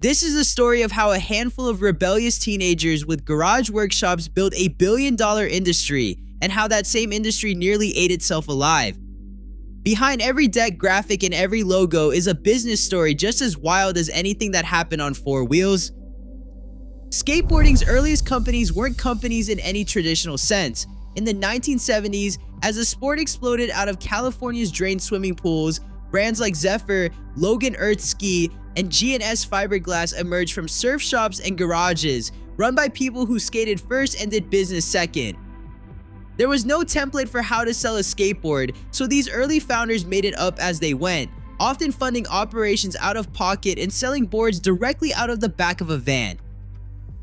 This is the story of how a handful of rebellious teenagers with garage workshops built a billion-dollar industry, and how that same industry nearly ate itself alive. Behind every deck graphic and every logo is a business story just as wild as anything that happened on four wheels. Skateboarding's earliest companies weren't companies in any traditional sense. In the 1970s, as the sport exploded out of California's drained swimming pools, brands like Zephyr, Logan Earth Ski, and G&S Fiberglass emerged from surf shops and garages, run by people who skated first and did business second. There was no template for how to sell a skateboard, so these early founders made it up as they went, often funding operations out of pocket and selling boards directly out of the back of a van.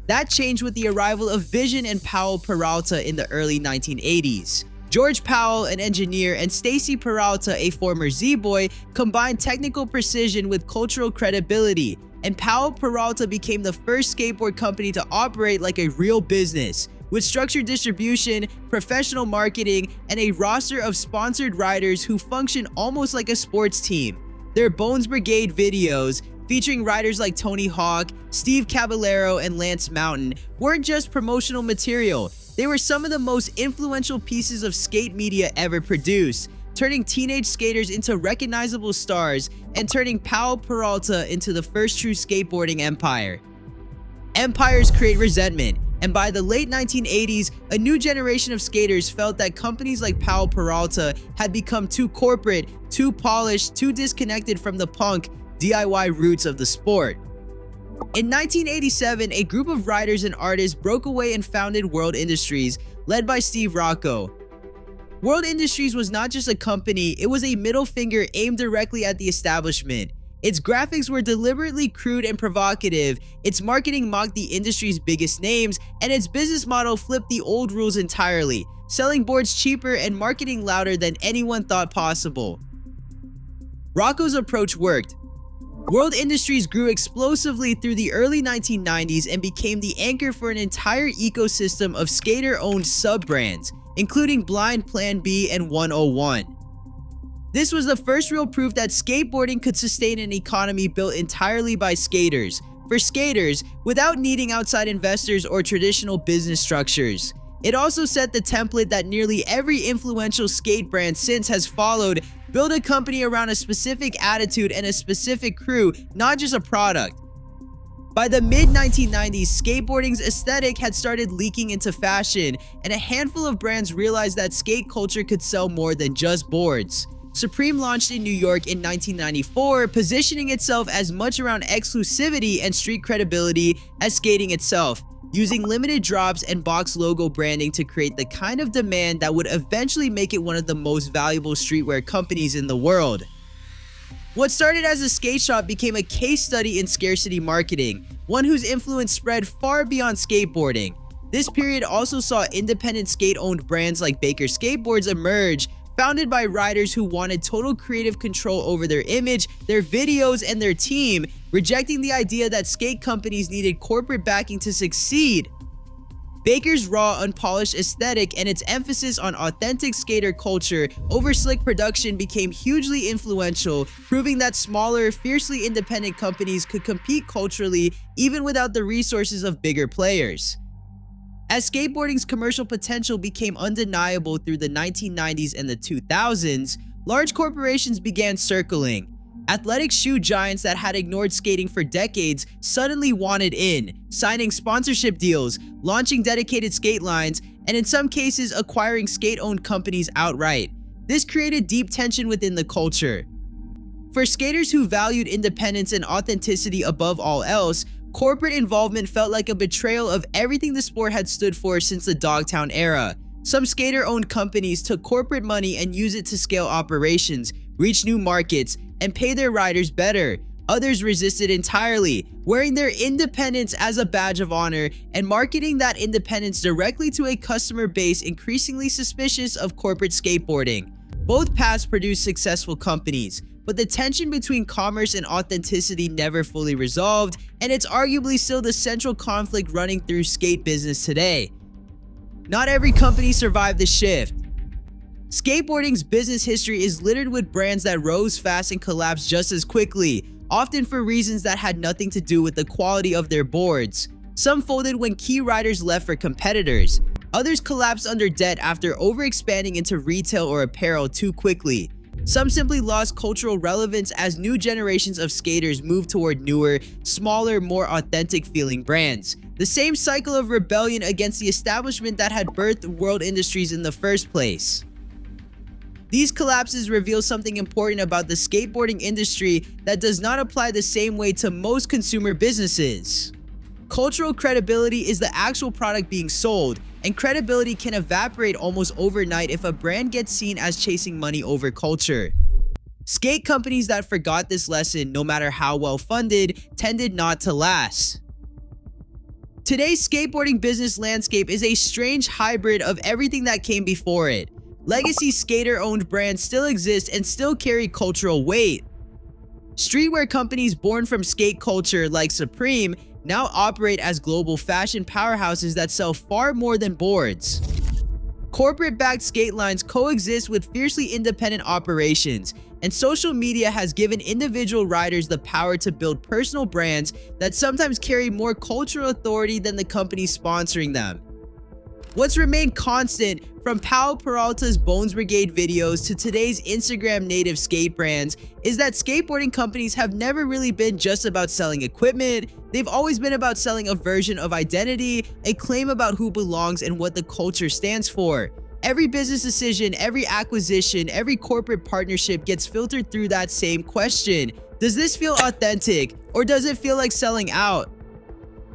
That changed with the arrival of Vision and Powell Peralta in the early 1980s. George Powell, an engineer, and Stacy Peralta, a former Z-Boy, combined technical precision with cultural credibility, and Powell Peralta became the first skateboard company to operate like a real business, with structured distribution, professional marketing, and a roster of sponsored riders who function almost like a sports team. Their Bones Brigade videos, featuring riders like Tony Hawk, Steve Caballero, and Lance Mountain, weren't just promotional material. They were some of the most influential pieces of skate media ever produced, turning teenage skaters into recognizable stars and turning Powell Peralta into the first true skateboarding empire. Empires create resentment, and by the late 1980s, a new generation of skaters felt that companies like Powell Peralta had become too corporate, too polished, too disconnected from the punk, DIY roots of the sport. In 1987, a group of writers and artists broke away and founded World Industries, led by Steve Rocco. World Industries was not just a company, it was a middle finger aimed directly at the establishment. Its graphics were deliberately crude and provocative, its marketing mocked the industry's biggest names, and its business model flipped the old rules entirely, selling boards cheaper and marketing louder than anyone thought possible. Rocco's approach worked. World Industries grew explosively through the early 1990s and became the anchor for an entire ecosystem of skater-owned sub-brands, including Blind, Plan B, and 101. This was the first real proof that skateboarding could sustain an economy built entirely by skaters, for skaters, without needing outside investors or traditional business structures. It also set the template that nearly every influential skate brand since has followed: build a company around a specific attitude and a specific crew, not just a product. By the mid-1990s, skateboarding's aesthetic had started leaking into fashion, and a handful of brands realized that skate culture could sell more than just boards. Supreme launched in New York in 1994, positioning itself as much around exclusivity and street credibility as skating itself, using limited drops and box logo branding to create the kind of demand that would eventually make it one of the most valuable streetwear companies in the world. What started as a skate shop became a case study in scarcity marketing, one whose influence spread far beyond skateboarding. This period also saw independent skate-owned brands like Baker Skateboards emerge, founded by riders who wanted total creative control over their image, their videos, and their team, rejecting the idea that skate companies needed corporate backing to succeed. Baker's raw, unpolished aesthetic and its emphasis on authentic skater culture over slick production became hugely influential, proving that smaller, fiercely independent companies could compete culturally even without the resources of bigger players. As skateboarding's commercial potential became undeniable through the 1990s and the 2000s, large corporations began circling. Athletic shoe giants that had ignored skating for decades suddenly wanted in, signing sponsorship deals, launching dedicated skate lines, and in some cases acquiring skate-owned companies outright. This created deep tension within the culture. For skaters who valued independence and authenticity above all else, corporate involvement felt like a betrayal of everything the sport had stood for since the Dogtown era. Some skater-owned companies took corporate money and used it to scale operations, reach new markets, and pay their riders better. Others resisted entirely, wearing their independence as a badge of honor and marketing that independence directly to a customer base increasingly suspicious of corporate skateboarding. Both paths produced successful companies, but the tension between commerce and authenticity never fully resolved, and it's arguably still the central conflict running through skate business today. Not every company survived the shift. Skateboarding's business history is littered with brands that rose fast and collapsed just as quickly. often for reasons that had nothing to do with the quality of their boards. Some folded when key riders left for competitors. Others collapsed under debt after overexpanding into retail or apparel too quickly. Some simply lost cultural relevance as new generations of skaters moved toward newer, smaller, more authentic-feeling brands. The same cycle of rebellion against the establishment that had birthed world industries in the first place. These collapses reveal something important about the skateboarding industry that does not apply the same way to most consumer businesses. Cultural credibility is the actual product being sold, and credibility can evaporate almost overnight if a brand gets seen as chasing money over culture. Skate companies that forgot this lesson, no matter how well funded, tended not to last. Today's skateboarding business landscape is a strange hybrid of everything that came before it. Legacy skater-owned brands still exist and still carry cultural weight. Streetwear companies born from skate culture like Supreme now operate as global fashion powerhouses that sell far more than boards. Corporate-backed skate lines coexist with fiercely independent operations, and social media has given individual riders the power to build personal brands that sometimes carry more cultural authority than the companies sponsoring them. What's remained constant, from Powell Peralta's Bones Brigade videos to today's Instagram native skate brands, is that skateboarding companies have never really been just about selling equipment. They've always been about selling a version of identity, a claim about who belongs and what the culture stands for. Every business decision, every acquisition, every corporate partnership gets filtered through that same question. Does this feel authentic, or does it feel like selling out?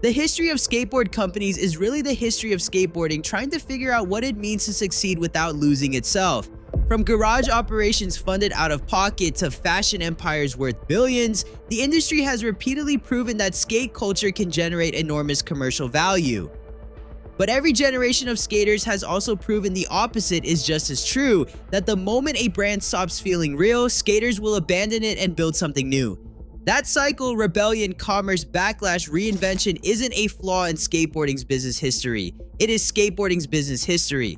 The history of skateboard companies is really the history of skateboarding trying to figure out what it means to succeed without losing itself. From garage operations funded out of pocket to fashion empires worth billions, the industry has repeatedly proven that skate culture can generate enormous commercial value. But every generation of skaters has also proven the opposite is just as true, that the moment a brand stops feeling real, skaters will abandon it and build something new. That cycle, rebellion, commerce, backlash, reinvention isn't a flaw in skateboarding's business history. It is skateboarding's business history.